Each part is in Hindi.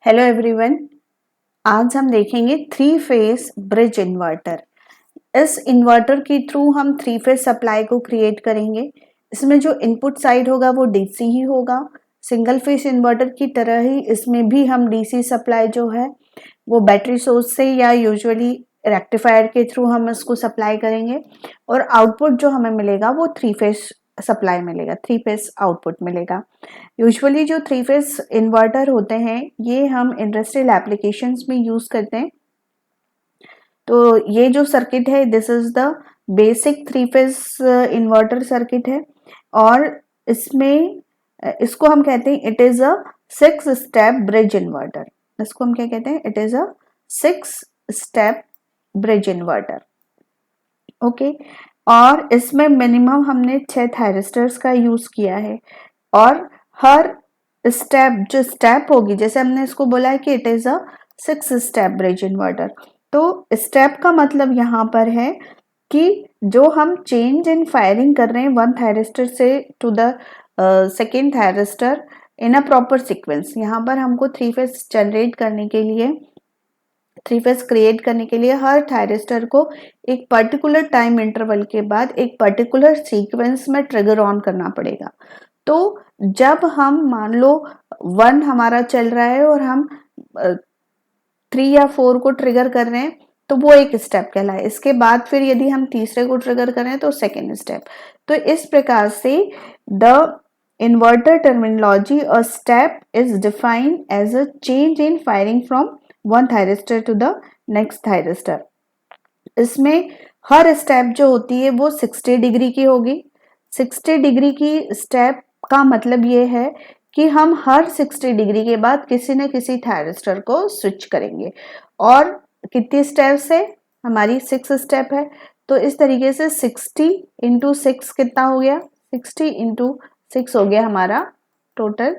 Hello everyone. आज हम देखेंगे थ्री फेज ब्रिज इन्वर्टर। इस इन्वर्टर के थ्रू हम थ्री फेज सप्लाई को क्रिएट करेंगे। इसमें जो इनपुट साइड होगा वो डीसी ही होगा। सिंगल फेज इन्वर्टर की तरह ही इसमें भी हम डीसी सप्लाई जो है वो बैटरी सोर्स से या यूजुअली रेक्टिफायर के थ्रू हम इसको सप्लाई करेंगे और आउटपुट जो हमें मिलेगा वो थ्री फेज सप्लाई मिलेगा, थ्री फेज आउटपुट मिलेगा। यूजुअली जो थ्री फेज इन्वर्टर होते हैं ये हम इंडस्ट्रियल एप्लीकेशंस में यूज करते हैं। तो ये जो सर्किट है this is the basic three phase inverter circuit है और इसमें इसको हम कहते हैं it is a 6 step bridge inverter. इसको हम क्या कहते हैं? It is a 6 step bridge inverter. Okay, और इसमें मिनिमम हमने 6 थायरिस्टर्स का यूज किया है और हर स्टेप जो स्टेप होगी, जैसे हमने इसको बोला है कि it is a 6 step bridge inverter, तो स्टेप का मतलब यहाँ पर है कि जो हम चेंज इन फायरिंग कर रहे हैं वन थायरिस्टर से to the second thyristor in a proper sequence. यहाँ पर हमको थ्री फेज जनरेट करने के लिए, थ्री फेज क्रिएट करने के लिए हर थायरिस्टर को एक पर्टिकुलर टाइम इंटरवल के बाद एक पर्टिकुलर सीक्वेंस में ट्रिगर ऑन करना पड़ेगा। तो जब हम मान लो 1 हमारा चल रहा है और हम 3 या 4 को ट्रिगर कर रहे हैं तो वो एक स्टेप कहलाए। इसके बाद फिर यदि हम तीसरे को ट्रिगर करें तो सेकेंड स्टेप। तो इस प्रकार से द इन्वर्टर टर्मिनोलॉजी और step is defined as a change in firing from one thyristor to the next thyristor. इसमें हर स्टेप जो होती है वो 60 डिग्री की होगी। 60 डिग्री की स्टेप का मतलब ये है कि हम हर 60 डिग्री के बाद किसी न किसी थायरिस्टर को स्विच करेंगे। और कितनी स्टेप्स है? हमारी 6 स्टेप है। तो इस तरीके से 60 इंटू 6 कितना हो गया? 60 इंटू 6 हो गया हमारा टोटल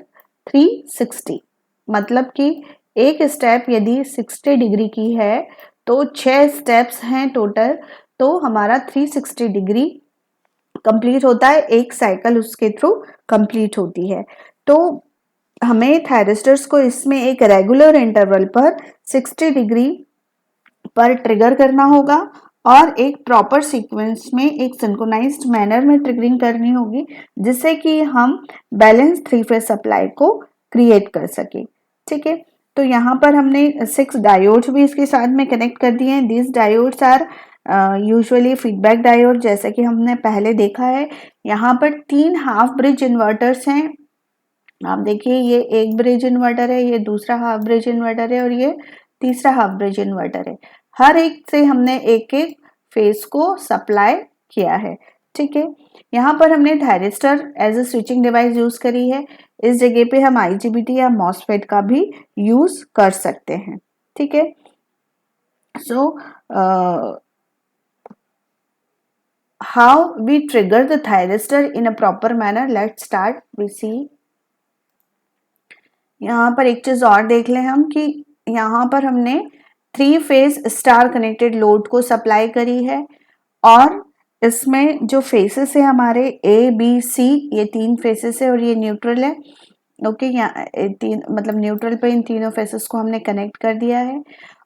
360। मतलब कि एक स्टेप यदि 60 डिग्री की है तो 6 स्टेप्स हैं टोटल, तो हमारा 360 डिग्री कंप्लीट होता है, एक साइकिल उसके थ्रू कंप्लीट होती है। तो हमें थायरिस्टर्स को इसमें एक रेगुलर इंटरवल पर 60 डिग्री पर ट्रिगर करना होगा और एक प्रॉपर सीक्वेंस में एक सिंक्रोनाइज्ड मैनर में ट्रिगरिंग करनी होगी, जिससे कि हम बैलेंस थ्री फेज सप्लाई को क्रिएट कर सके। ठीक है, तो यहाँ पर हमने 6 डायोड्स भी इसके साथ में कनेक्ट कर दिए हैं। This diodes are usually feedback diode, जैसे कि हमने पहले देखा है। यहाँ पर 3 हाफ ब्रिज इन्वर्टर्स हैं। आप देखिए, ये एक ब्रिज इन्वर्टर है, ये दूसरा हाफ ब्रिज इन्वर्टर है और ये तीसरा हाफ ब्रिज इन्वर्टर है। हर एक से हमने एक एक फेज को सप्लाई किया है। ठीक है, यहाँ पर हमने thyristor as a switching device use करी है। इस जगह पे हम आईजीबीटी या मॉसफेट का भी यूज कर सकते हैं। ठीक है, सो how we trigger the thyristor in a proper manner, let's start. We see, यहाँ पर एक चीज और देख लें हम कि यहाँ पर हमने 3 फेज स्टार कनेक्टेड लोड को सप्लाई करी है और इसमें जो फेसेस है हमारे ए बी सी, ये 3 फेसेस है और ये न्यूट्रल है। ओके, यहाँ तीन मतलब न्यूट्रल पे इन तीनों फेसेस को हमने कनेक्ट कर दिया है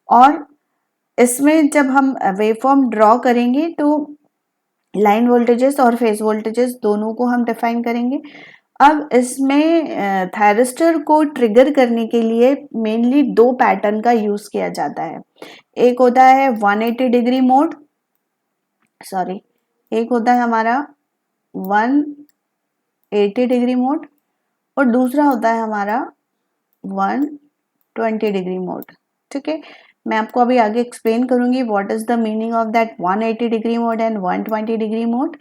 और इसमें जब हम वेवफॉर्म ड्रॉ करेंगे तो लाइन वोल्टेजेस और फेज वोल्टेजेस दोनों को हम डिफाइन करेंगे। अब इसमें थायरिस्टर को ट्रिगर करने के लिए मेनली 2 पैटर्न का यूज किया जाता है। एक होता है 180 डिग्री मोड, सॉरी, एक होता है हमारा 180 डिग्री मोड और दूसरा होता है हमारा 120 डिग्री मोड। ठीक है, मैं आपको अभी आगे एक्सप्लेन करूंगी what is the meaning of that 180 degree mode and 120 degree mode.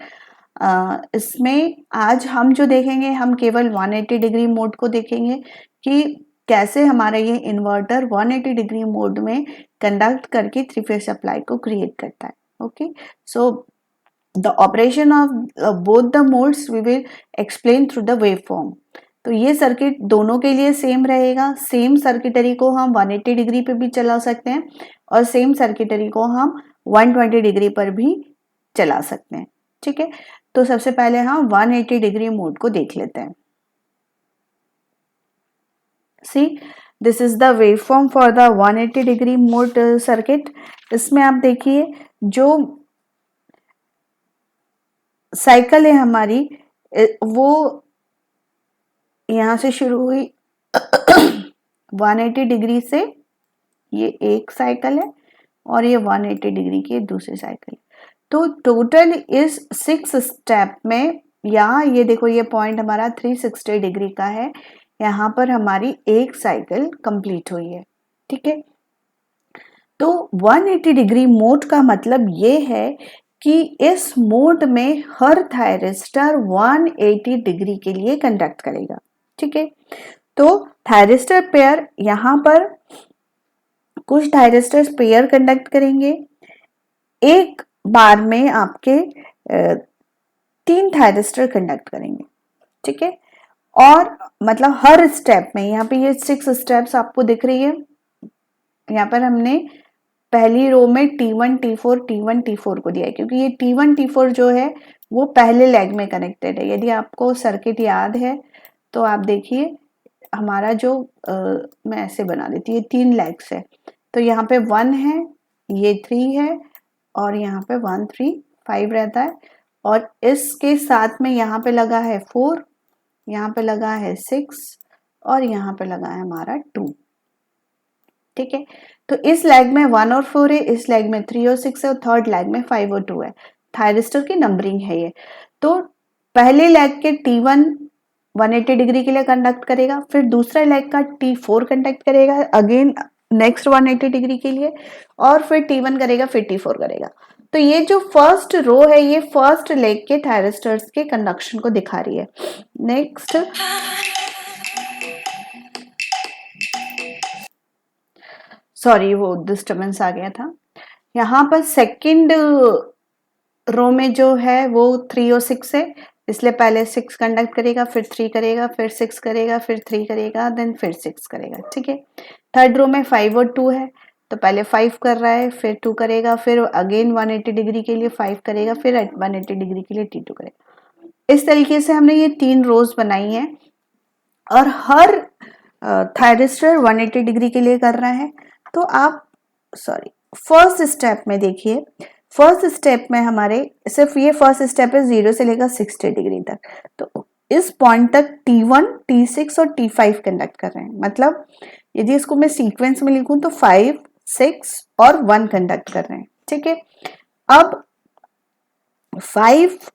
इसमें आज हम जो देखेंगे, हम केवल 180 डिग्री मोड को देखेंगे कि कैसे हमारा ये इन्वर्टर 180 डिग्री मोड में कंडक्ट करके थ्री फेज सप्लाई को क्रिएट करता है। Okay, so the operation of both the modes we will explain through the wave form. तो ये सर्किट दोनों के लिए सेम रहेगा। सेम सर्किटरी को हम 180 डिग्री पे भी चला सकते हैं और सेम सर्किटरी को हम 120 डिग्री पर भी चला सकते हैं। ठीक है, तो सबसे पहले हम 180 डिग्री मोड को देख लेते हैं। See, this is the waveform for the 180 degree mode circuit. इसमें आप देखिए जो साइकिल है हमारी वो यहाँ से शुरू हुई 180 डिग्री से, ये एक साइकिल है और ये 180 डिग्री की दूसरी साइकिल। तो टोटल इस 6 स्टेप में, यहाँ ये देखो ये पॉइंट हमारा 360 डिग्री का है, यहाँ पर हमारी एक साइकिल कंप्लीट हुई है। ठीक है, तो 180 डिग्री मोड का मतलब ये है कि इस मोड में हर थायरिस्टर 180 डिग्री के लिए कंडक्ट करेगा। ठीक है, तो थायरिस्टर पेयर, यहाँ पर कुछ थायरिस्टर्स पेयर कंडक्ट करेंगे। एक बार में आपके 3 थायरिस्टर कंडक्ट करेंगे। ठीक है, और मतलब हर स्टेप में, यहाँ पे ये 6 स्टेप्स आपको दिख रही है। यहाँ पर हमने पहली रो में T1 T4 T1 T4 को दिया है, क्योंकि ये T1 T4 जो है वो पहले लेग में कनेक्टेड है। यदि आपको सर्किट याद है तो आप देखिए हमारा जो मैं ऐसे बना देती हूँ, 3 लेग्स है, तो यहाँ पे 1 है, ये 3 है और यहाँ पे 1 3 5 रहता है, और इसके साथ में यहाँ पे लगा है 4, यहाँ पे लगा है 6 और यहाँ पे लगा है हमारा 2। ठीक है, तो इस लेग में 1 और 4 है, इस लेग में 3 और 6 है, और थर्ड लेग में 5 और 2 है। थायरिस्टर की नंबरिंग है ये। तो पहले लेग के T1 180 डिग्री के लिए कंडक्ट करेगा, फिर दूसरा लेग का T4 कंडक्ट करेगा अगेन नेक्स्ट 180 डिग्री के लिए, और फिर T1 करेगा, फिर T4 करेगा। तो ये जो फर्स्ट रो है ये फर्स्ट लेग के थायरिस्टर्स के कंडक्शन को दिखा रही है। नेक्स्ट, सॉरी वो डिस्टर्बेंस आ गया था। यहाँ पर सेकंड रो में जो है वो 3 और 6 है, इसलिए पहले 6 कंडक्ट करेगा, फिर 3 करेगा, फिर 6 करेगा, फिर 3 करेगा, देन फिर 6 करेगा। ठीक है, थर्ड रो में 5 और 2 है, तो पहले 5 कर रहा है, फिर 2 करेगा, फिर अगेन 180 डिग्री के लिए 5 करेगा, फिर 180 डिग्री के लिए T2 करेगा। इस तरीके से हमने ये 3 रोज बनाई है, और हर थायरिस्टर 180 डिग्री के लिए कर रहा है। तो आप फर्स्ट स्टेप में देखिए, फर्स्ट स्टेप में हमारे सिर्फ ये फर्स्ट स्टेप है 0 से लेकर 60 डिग्री तक, तो इस पॉइंट तक T1 T6 और T5 कंडक्ट कर रहे हैं। मतलब यदि इसको मैं सीक्वेंस में लिखूं तो 5 6 और 1 कंडक्ट कर रहे हैं। ठीक है, अब 5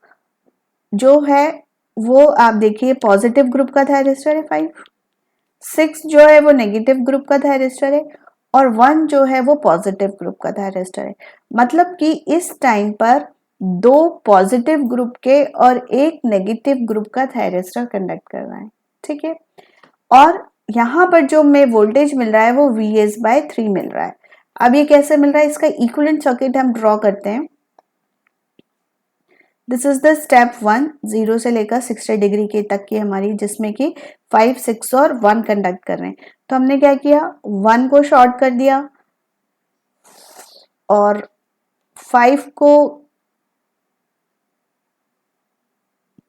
जो है वो आप देखिए पॉजिटिव ग्रुप का थायरिस्टर है, 5 6 जो है वो नेगेटिव ग्रुप का थायरिस्टर है, और 1 जो है वो पॉजिटिव ग्रुप का थायरिस्टर है। मतलब कि इस टाइम पर 2 पॉजिटिव ग्रुप के और एक नेगेटिव ग्रुप का थायरिस्टर कंडक्ट कर रहा है। ठीक है, और यहाँ पर जो हमें वोल्टेज मिल रहा है वो Vs/3 मिल रहा है। अब ये कैसे मिल रहा है, इसका इक्विवेलेंट सर्किट हम ड्रॉ करते हैं। दिस इज द स्टेप 1, 0 से लेकर 60 डिग्री के तक की हमारी, जिसमें कि 5 6 और 1 कंडक्ट कर रहे हैं। तो हमने क्या किया, 1 को शॉर्ट कर दिया और 5 को,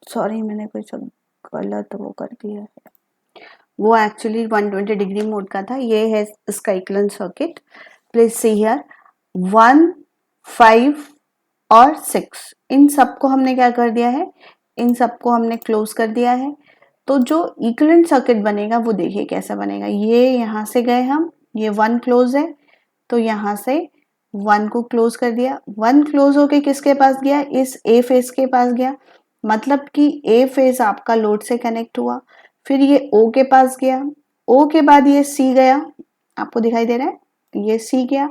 सॉरी मैंने कुछ गलत वो कर दिया है, वो एक्चुअली 120 डिग्री मोड का था। ये है इसका equivalent circuit. Please see here, 1 5 और 6 इन सबको हमने क्या कर दिया है, इन सबको हमने क्लोज कर दिया है। तो जो इक्विवेलेंट सर्किट बनेगा वो देखिए कैसा बनेगा। ये यहाँ से गए हम, ये 1 क्लोज है, तो यहाँ से 1 को क्लोज कर दिया, 1 क्लोज होके किसके पास गया, इस ए फेज के पास गया। मतलब कि ए फेज आपका लोड से कनेक्ट हुआ, फिर ये ओ के पास गया, ओ के बाद ये सी गया, आपको दिखाई दे रहा है ये सी गया,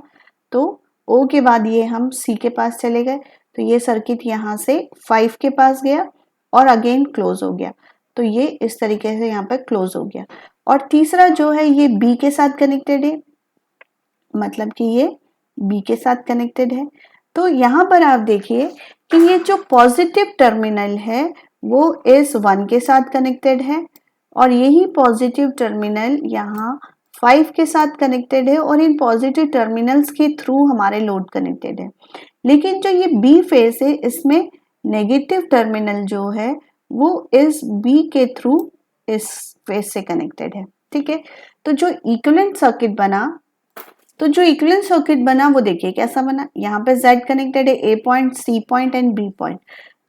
तो ओ के बाद ये हम सी के पास चले गए, तो ये सर्किट यहाँ से 5 के पास गया और अगेन क्लोज हो गया। तो ये इस तरीके से यहाँ पे क्लोज हो गया। और तीसरा जो है ये बी के साथ कनेक्टेड है, मतलब कि ये बी के साथ कनेक्टेड है। तो यहाँ पर आप देखिए कि ये जो पॉजिटिव टर्मिनल है वो इस 1 के साथ कनेक्टेड है, और यही पॉजिटिव टर्मिनल यहाँ 5 के साथ कनेक्टेड है, और इन पॉजिटिव टर्मिनल्स के थ्रू हमारे लोड कनेक्टेड है। लेकिन जो ये बी फेज है इसमें नेगेटिव टर्मिनल जो है वो इस बी के थ्रू इस फेज से कनेक्टेड है। ठीक है, तो जो इक्विवेलेंट सर्किट बना वो देखिए कैसा बना। यहाँ पे Z कनेक्टेड है, A point, C point and B point.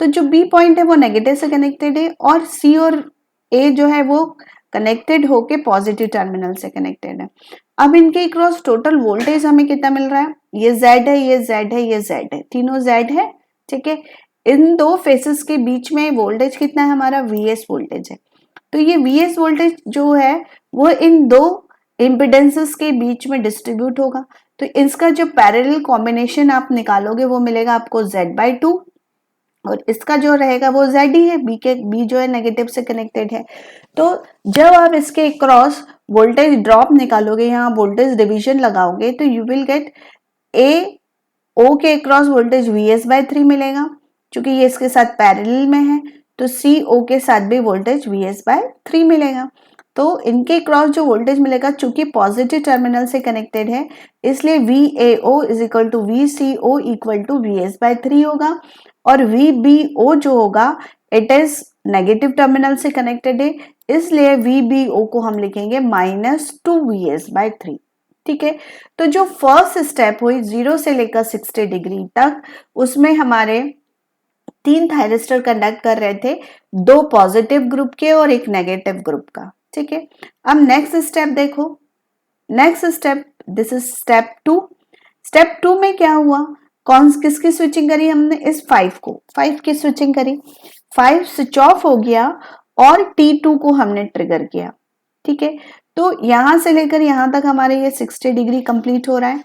तो जो B पॉइंट है वो नेगेटिव से कनेक्टेड है और C और A जो है वो कनेक्टेड होके पॉजिटिव टर्मिनल से कनेक्टेड है। अब इनके क्रॉस टोटल वोल्टेज हमें कितना मिल रहा है, ये Z है, ये Z है, ये Z है, तीनों Z है, ठीक है। इन दो फेसेस के बीच में वोल्टेज कितना है हमारा, VS वोल्टेज है। तो ये VS वोल्टेज जो है वो इन दो इम्पिडेंसेस के बीच में डिस्ट्रीब्यूट होगा। तो इसका जो पैरेलल कॉम्बिनेशन आप निकालोगे वो मिलेगा आपको Z/2 और इसका जो रहेगा वो Z ही है, B जो है नेगेटिव से कनेक्टेड है। तो जब आप इसके क्रॉस वोल्टेज ड्रॉप निकालोगे, यहाँ वोल्टेज डिवीजन लगाओगे तो यू विल गेट O के क्रॉस वोल्टेज VS/3 मिलेगा, क्योंकि ये इसके साथ पैरेलल में है। तो CO के साथ भी वोल्टेज VS/3 मिलेगा। तो इनके क्रॉस जो वोल्टेज मिलेगा, चूंकि पॉजिटिव टर्मिनल से कनेक्टेड है, इसलिए VAO is equal to VCO equal to VS/3 होगा। और VBO जो होगा इट इज नेगेटिव टर्मिनल से कनेक्टेड है, इसलिए VBO को हम लिखेंगे -2 VS/3, ठीक है। तो जो फर्स्ट स्टेप हुई 0 से लेकर 60 डिग्री तक, उसमें हमारे 3 थायरिस्टर कंडक्ट कर रहे थे, 2 पॉजिटिव ग्रुप के और 1 नेगेटिव ग्रुप का, ठीक है। अब नेक्स्ट स्टेप देखो, next step, this is step 2। Step 2 में क्या हुआ, किसकी स्विचिंग करी हमने, इस 5 की स्विचिंग करी, 5 स्विच ऑफ हो गया और T2 को हमने ट्रिगर किया, ठीक है। तो यहां से लेकर यहां तक हमारे ये 60 डिग्री कंप्लीट हो रहा है,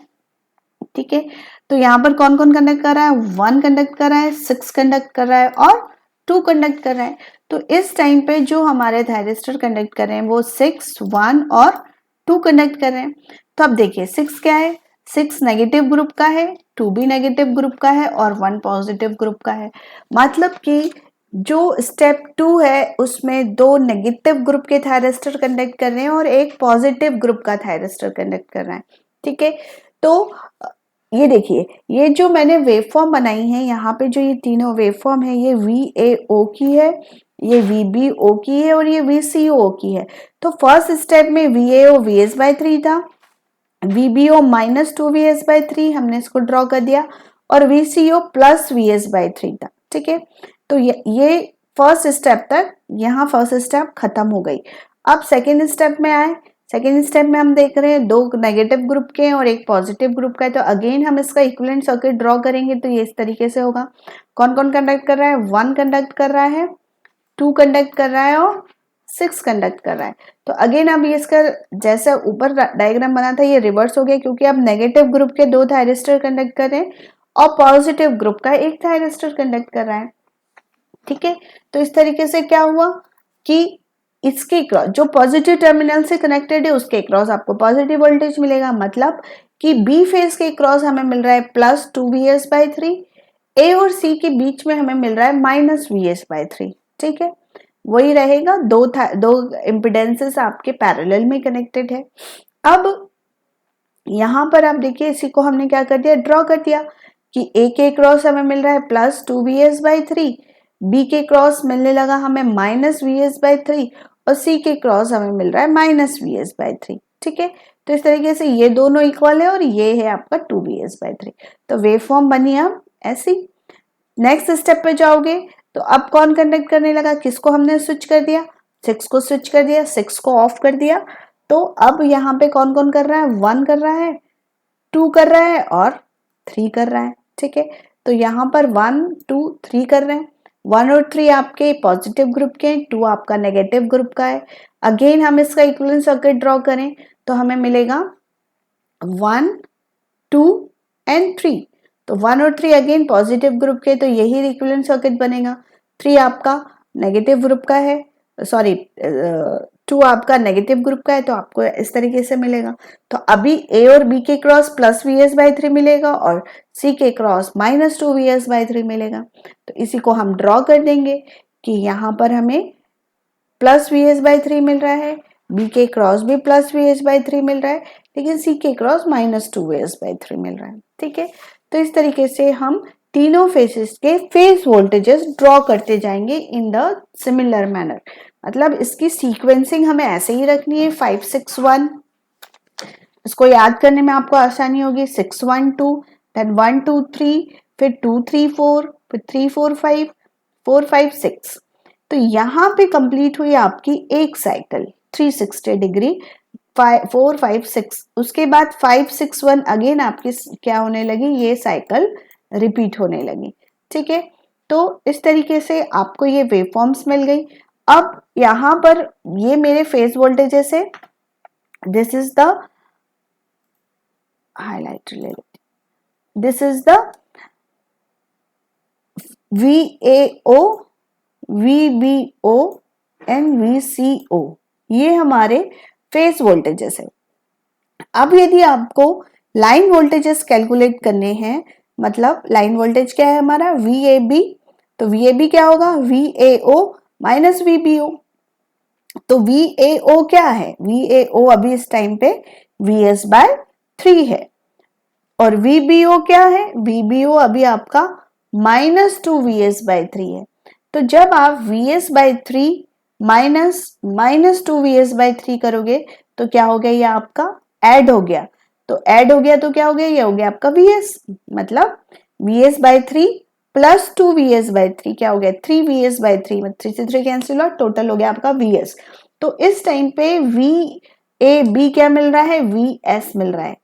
ठीक है। तो यहाँ पर कौन कौन कंडक्ट कर रहा है, 1 कंडक्ट कर रहा है, 6 कंडक्ट कर रहा है और 2 कंडक्ट कर रहा है। तो इस टाइम पे जो हमारे थायरिस्टर कंडक्ट कर रहे हैं वो 6, 1 और 2 कंडक्ट कर रहे हैं। तो अब देखिए 6 क्या है, 6 नेगेटिव ग्रुप का है, 2 भी नेगेटिव ग्रुप का है और 1 पॉजिटिव ग्रुप का है। मतलब कि जो स्टेप 2 है उसमें 2 नेगेटिव ग्रुप के थायरिस्टर कंडक्ट कर रहे हैं और 1 पॉजिटिव ग्रुप का थायरिस्टर कंडक्ट कर रहा है, ठीक है। तो ये देखिए, ये जो मैंने वेवफॉर्म बनाई है, यहाँ पे जो ये तीनों वेवफॉर्म है, ये VAO की है, ये VBO की है और ये VCO की है। तो फर्स्ट स्टेप में VAO VS/3 था, VBO -2 VS/3 हमने इसको ड्रॉ कर दिया और VCO प्लस VS/3 था, ठीक है। तो ये फर्स्ट स्टेप तक, यहाँ फर्स्ट स्टेप खत्म हो गई। अब सेकेंड स्टेप में आए, सेकेंड स्टेप में हम देख रहे हैं 2 नेगेटिव ग्रुप के और 1 पॉजिटिव ग्रुप का है। तो अगेन हम इसका इक्विवेलेंट सर्किट ड्रॉ करेंगे, तो ये इस तरीके से होगा। कौन कौन कंडक्ट कर रहा है, 1 कंडक्ट कर रहा है, 2 कंडक्ट कर रहा है और 6 कंडक्ट कर रहा है। तो अगेन अब इसका जैसा ऊपर डायग्राम बना था ये रिवर्स हो गया, क्योंकि अब नेगेटिव ग्रुप के 2 थायरिस्टर कंडक्ट कर रहे हैं और पॉजिटिव ग्रुप का 1 थायरिस्टर कंडक्ट कर रहा है, ठीक है। तो इस तरीके से क्या हुआ कि इसके क्रॉस जो पॉजिटिव टर्मिनल से कनेक्टेड है उसके क्रॉस आपको पॉजिटिव वोल्टेज मिलेगा। मतलब कि बी फेज के क्रॉस हमें मिल रहा है +2 VS/3, ए और सी के बीच में हमें मिल रहा है -VS/3, ठीक है। वही रहेगा, दो इम्पिडेंसेस आपके पैरेलल में कनेक्टेड है। अब यहां पर आप देखिए, इसी को हमने क्या कर दिया, ड्रॉ कर दिया कि ए के क्रॉस हमें मिल रहा है +2 VS/3, बी के क्रॉस मिलने लगा हमें -VS/3 और सी के क्रॉस हमें मिल रहा है -VS/3, ठीक है। तो इस तरीके से ये दोनों इक्वल है और ये है आपका 2 VS/3। तो वेवफॉर्म बनी अब ऐसी। नेक्स्ट स्टेप पे जाओगे तो अब कौन कंडक्ट करने लगा, किसको हमने स्विच कर दिया, 6 को स्विच कर दिया, 6 को ऑफ कर दिया। तो अब यहाँ पे कौन कौन कर रहा है, 1 कर रहा है, 2 कर रहा है और 3 कर रहा है, ठीक है। तो यहाँ पर 1, 2, 3 कर रहे हैं। 1 और 3 आपके पॉजिटिव ग्रुप के, 2 आपका नेगेटिव ग्रुप का है। अगेन हम इसका इक्विवेलेंट सर्किट ड्रॉ करें तो हमें मिलेगा 1, 2 एंड 3। तो 1 और 3 अगेन पॉजिटिव ग्रुप के, तो यही इक्विवेलेंट सर्किट बनेगा। 3 आपका नेगेटिव ग्रुप का है, सॉरी 2 आपका नेगेटिव ग्रुप का है, तो आपको इस तरीके से मिलेगा। तो अभी ए और बी के क्रॉस +VS/3 मिलेगा और सी के क्रॉस -2 VS/3 मिलेगा। तो इसी को हम ड्रॉ कर देंगे कि यहाँ पर हमें +VS/3 मिल रहा है, बी के क्रॉस भी +VS/3 मिल रहा है, लेकिन सी के क्रॉस -2 VS/3 मिल रहा है, ठीक है। तो इस तरीके से हम तीनों फेसेस के फेज वोल्टेजेस ड्रॉ करते जाएंगे इन द सिमिलर मैनर। मतलब इसकी सीक्वेंसिंग हमें ऐसे ही रखनी है 561, इसको याद करने में आपको आसानी होगी 612, देन 123, फिर 234, फिर 345, 456। तो यहाँ पे कंप्लीट हुई आपकी एक साइकिल 360 डिग्री 456। उसके बाद 561 अगेन आपकी क्या होने लगी, ये साइकिल रिपीट होने लगी। ठीक है, तो इस तरीके से आपको ये वेवफॉर्म्स मिल गई। अब यहाँ पर ये मेरे फेज वोल्टेजेस है, दिस इज द हाईलाइटर ले लेते, this is the VAO, VBO and VCO, ये हमारे फेज वोल्टेजेस है। अब यदि आपको लाइन वोल्टेजेस कैलकुलेट करने हैं, मतलब लाइन वोल्टेज क्या है हमारा VAB, तो VAB क्या होगा VAO माइनस VBO। तो VAO क्या है, VAO अभी इस टाइम पे VS/3 है, और VBO क्या है, VBO अभी आपका -2 VS/3 है। तो जब आप VS/3 -2 VS/3 करोगे तो क्या हो गया, ये आपका ऐड हो गया। तो ऐड हो गया तो क्या हो गया, ये हो गया आपका VS, मतलब VS/3 प्लस 2 VS/3 क्या हो गया 3 VS/3, मतलब 3 से 3 कैंसिल हुआ, टोटल हो गया आपका VS। तो इस टाइम पे VAB क्या मिल रहा है, VS मिल रहा है।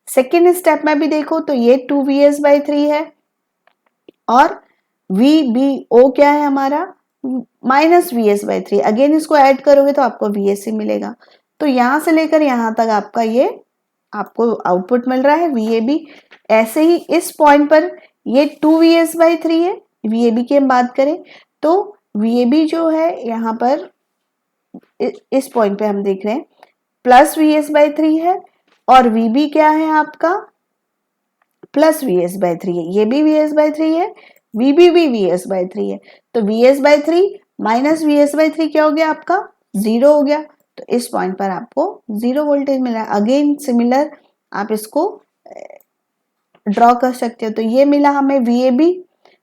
सेकेंड स्टेप में भी देखो तो ये 2 VS/3 है, और VBO क्या है हमारा -VS/3, अगेन इसको ऐड करोगे तो आपको VS ही मिलेगा। तो यहां से लेकर यहां तक आपका ये आपको आउटपुट मिल रहा है VAB। ऐसे ही इस पॉइंट पर ये 2 VS/3 है, VAB की हम बात करें तो VAB जो है यहाँ पर इस पॉइंट पे हम देख रहे हैं प्लस VS/3 है, और VB क्या है आपका प्लस VS/3 है, ये भी VS/3 है, VB भी VS/3 है। तो VS/3 माइनस VS/3 क्या हो गया आपका 0 हो गया। तो इस पॉइंट पर आपको 0 वोल्टेज मिला। अगेन सिमिलर आप इसको ड्रॉ कर सकते हो। तो ये मिला हमें VAB,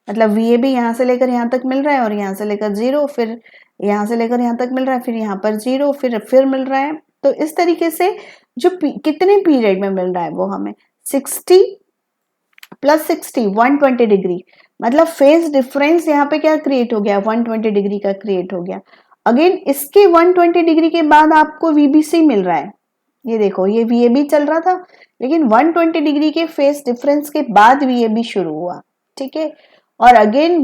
मतलब VAB यहाँ से लेकर यहाँ तक मिल रहा है, और यहाँ से लेकर 0, फिर यहाँ से लेकर यहाँ तक मिल रहा है, फिर यहाँ पर 0, फिर मिल रहा है। तो इस तरीके से जो कितने पीरियड में मिल रहा है वो हमें 60 प्लस 60 120 डिग्री, मतलब फेज डिफरेंस यहाँ पे क्या क्रिएट हो गया 120 डिग्री का क्रिएट हो गया। अगेन इसके 120 डिग्री के बाद आपको VBC मिल रहा है। ये देखो ये VAB चल रहा था, लेकिन 120 डिग्री के फेज डिफरेंस के बाद VAB शुरू हुआ। ठीक है, और अगेन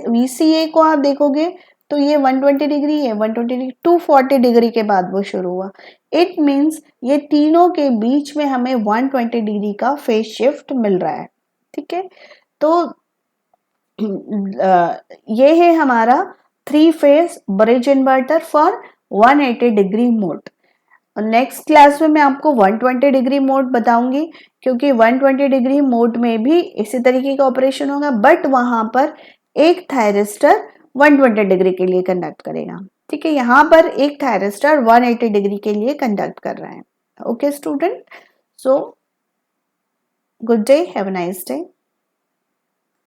VCA को आप देखोगे तो ये 120 डिग्री है, 120 डिग्री 240 डिग्री के बाद वो शुरू हुआ। इट मींस ये तीनों के बीच में हमें 120 डिग्री का फेज शिफ्ट मिल रहा है। ठीक है, तो ये है हमारा 3 phase bridge inverter for 180 degree mode. Next class में मैं आपको 120 डिग्री मोड बताऊंगी, क्योंकि 120 डिग्री मोड में भी इसी तरीके का ऑपरेशन होगा, बट वहां पर एक थायरिस्टर 120 डिग्री के लिए कंडक्ट करेगा। ठीक है, यहाँ पर एक थायरिस्टर 180 डिग्री के लिए कंडक्ट कर रहा है। Okay student, so good day, have a nice day.